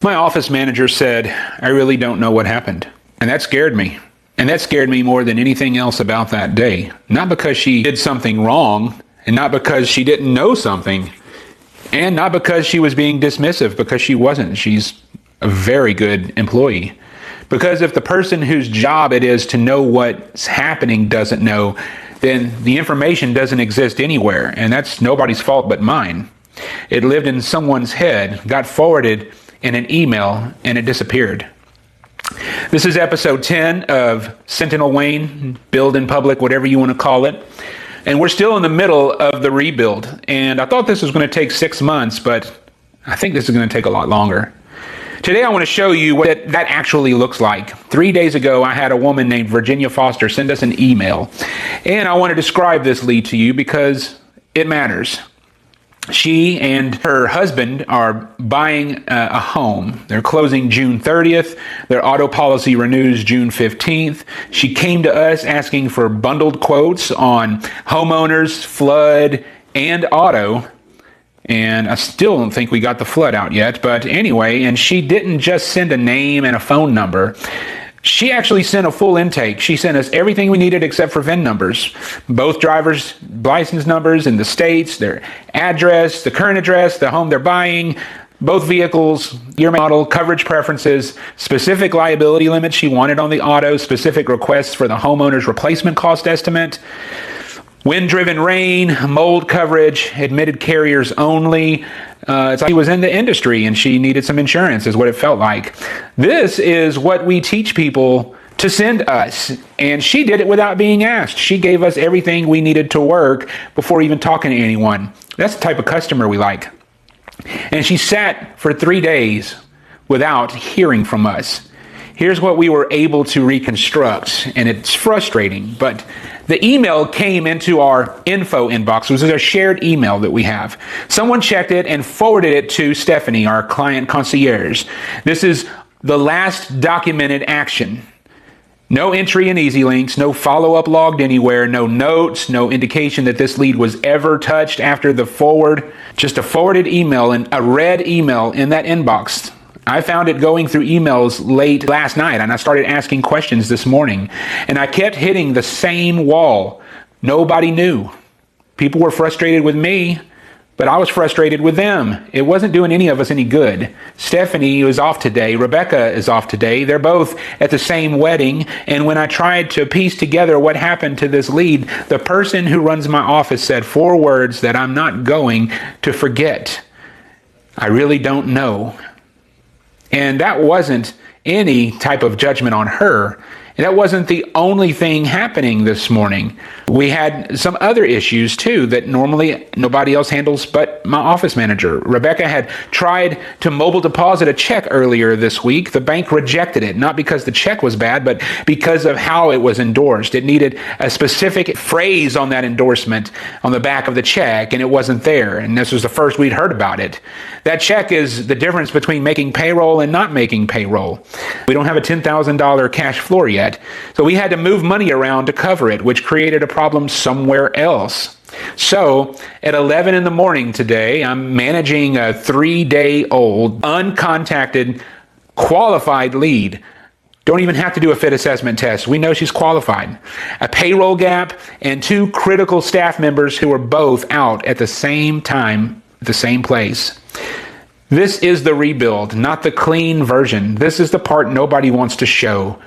My office manager said, "I really don't know what happened." And that scared me. And that scared me more than anything else about that day. Not because she did something wrong, and not because she didn't know something, and not because she was being dismissive, because she wasn't. She's a very good employee. Because if the person whose job it is to know what's happening doesn't know, then the information doesn't exist anywhere, and that's nobody's fault but mine. It lived in someone's head, got forwarded in an email, and it disappeared. This is episode 10 of Sentinel Wayne, Build in Public, whatever you want to call it. And we're still in the middle of the rebuild. And I thought this was going to take 6 months, but I think this is going to take a lot longer. Today I want to show you what that actually looks like. 3 days ago, I had a woman named Virginia Foster send us an email. And I want to describe this lead to you because it matters. She and her husband are buying a home. They're closing June 30th. Their auto policy renews June 15th. She came to us asking for bundled quotes on homeowners, flood, and auto. And I still don't think we got the flood out yet. But anyway, and she didn't just send a name and a phone number. She actually sent a full intake. She sent us everything we needed except for VIN numbers. Both drivers' license numbers in the states, their address, the current address, the home they're buying, both vehicles, year model, coverage preferences, specific liability limits she wanted on the auto, specific requests for the homeowner's replacement cost estimate, wind-driven rain, mold coverage, admitted carriers only. It's like she was in the industry and she needed some insurance is what it felt like. This is what we teach people to send us. And she did it without being asked. She gave us everything we needed to work before even talking to anyone. That's the type of customer we like. And she sat for 3 days without hearing from us. Here's what we were able to reconstruct, and it's frustrating, but the email came into our info inbox. It was a shared email that we have. Someone checked it and forwarded it to Stephanie, our client concierge. This is the last documented action. No entry in Easy Links, no follow-up logged anywhere, no notes, no indication that this lead was ever touched after the forward. Just a forwarded email and a red email in that inbox. I found it going through emails late last night, and I started asking questions this morning. And I kept hitting the same wall. Nobody knew. People were frustrated with me, but I was frustrated with them. It wasn't doing any of us any good. Stephanie was off today. Rebecca is off today. They're both at the same wedding. And when I tried to piece together what happened to this lead, the person who runs my office said 4 words that I'm not going to forget. I really don't know. And that wasn't any type of judgment on her. And that wasn't the only thing happening this morning. We had some other issues too that normally nobody else handles but my office manager. Rebecca had tried to mobile deposit a check earlier this week. The bank rejected it, not because the check was bad, but because of how it was endorsed. It needed a specific phrase on that endorsement on the back of the check, and it wasn't there. And this was the first we'd heard about it. That check is the difference between making payroll and not making payroll. We don't have a $10,000 cash floor yet. So we had to move money around to cover it, which created a problem somewhere else. So at 11 in the morning today, I'm managing a 3-day-old, uncontacted, qualified lead. Don't even have to do a fit assessment test. We know she's qualified. A payroll gap and 2 critical staff members who were both out at the same time, at the same place. This is the rebuild, not the clean version. This is the part nobody wants to show.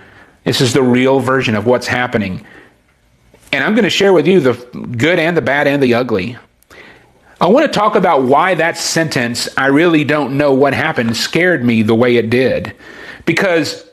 This is the real version of what's happening. And I'm going to share with you the good and the bad and the ugly. I want to talk about why that sentence, "I really don't know what happened," scared me the way it did. Because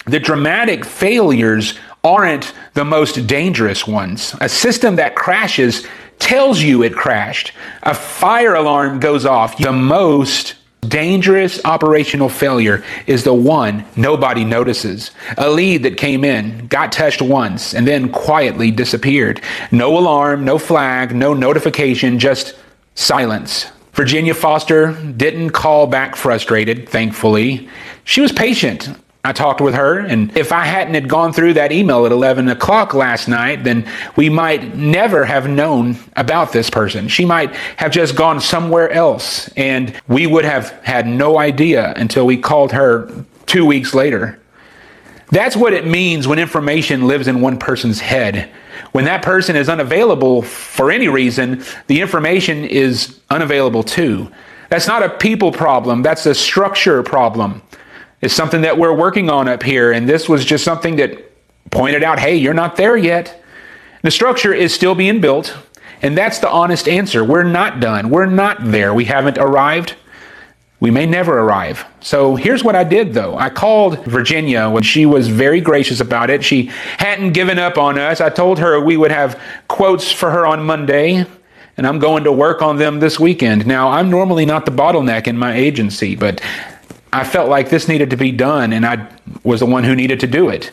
the dramatic failures aren't the most dangerous ones. A system that crashes tells you it crashed. A fire alarm goes off. The most dangerous operational failure is the one nobody notices. A lead that came in, got touched once, and then quietly disappeared. No alarm, no flag, no notification, just silence. Virginia Foster didn't call back frustrated, thankfully. She was patient. I talked with her, and if I hadn't had gone through that email at 11 o'clock last night, then we might never have known about this person. She might have just gone somewhere else, and we would have had no idea until we called her 2 weeks later. That's what it means when information lives in one person's head. When that person is unavailable for any reason, the information is unavailable too. That's not a people problem, that's a structure problem. It's something that we're working on up here, and this was just something that pointed out, hey, you're not there yet. The structure is still being built, and that's the honest answer. We're not done. We're not there. We haven't arrived. We may never arrive. So here's what I did, though. I called Virginia when she was very gracious about it. She hadn't given up on us. I told her we would have quotes for her on Monday, and I'm going to work on them this weekend. Now, I'm normally not the bottleneck in my agency, but I felt like this needed to be done, and I was the one who needed to do it.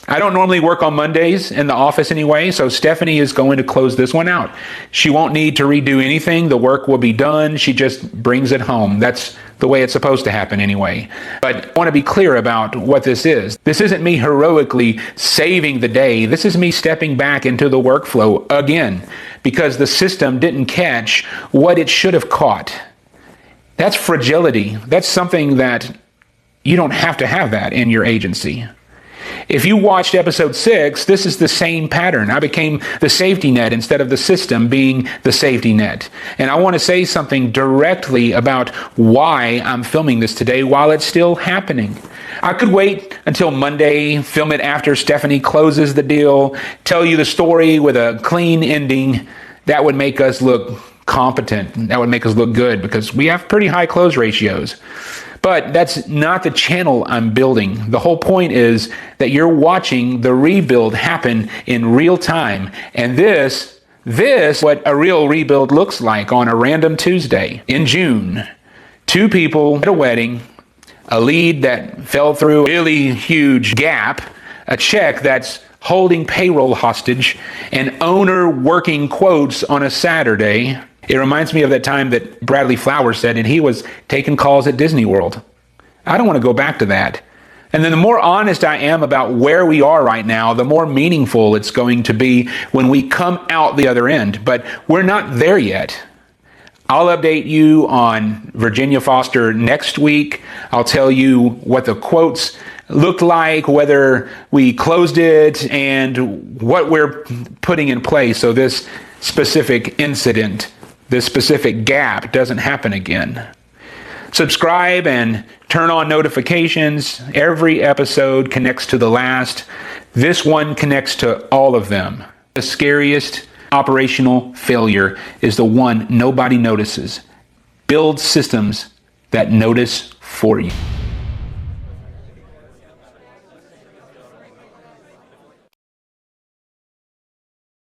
I don't normally work on Mondays in the office anyway, so Stephanie is going to close this one out. She won't need to redo anything. The work will be done. She just brings it home. That's the way it's supposed to happen anyway. But I want to be clear about what this is. This isn't me heroically saving the day. This is me stepping back into the workflow again, because the system didn't catch what it should have caught. That's fragility. That's something that you don't have to have that in your agency. If you watched episode 6, this is the same pattern. I became the safety net instead of the system being the safety net. And I want to say something directly about why I'm filming this today while it's still happening. I could wait until Monday, film it after Stephanie closes the deal, tell you the story with a clean ending. That would make us look competent. That would make us look good because we have pretty high close ratios. But that's not the channel I'm building. The whole point is that you're watching the rebuild happen in real time. And this what a real rebuild looks like on a random Tuesday in June. 2 people at a wedding, a lead that fell through a really huge gap, a check that's holding payroll hostage, an owner working quotes on a Saturday. It reminds me of that time that Bradley Flowers said, and he was taking calls at Disney World. I don't want to go back to that. And then the more honest I am about where we are right now, the more meaningful it's going to be when we come out the other end. But we're not there yet. I'll update you on Virginia Foster next week. I'll tell you what the quotes looked like, whether we closed it, and what we're putting in place so this specific incident, this specific gap doesn't happen again. Subscribe and turn on notifications. Every episode connects to the last. This one connects to all of them. The scariest operational failure is the one nobody notices. Build systems that notice for you.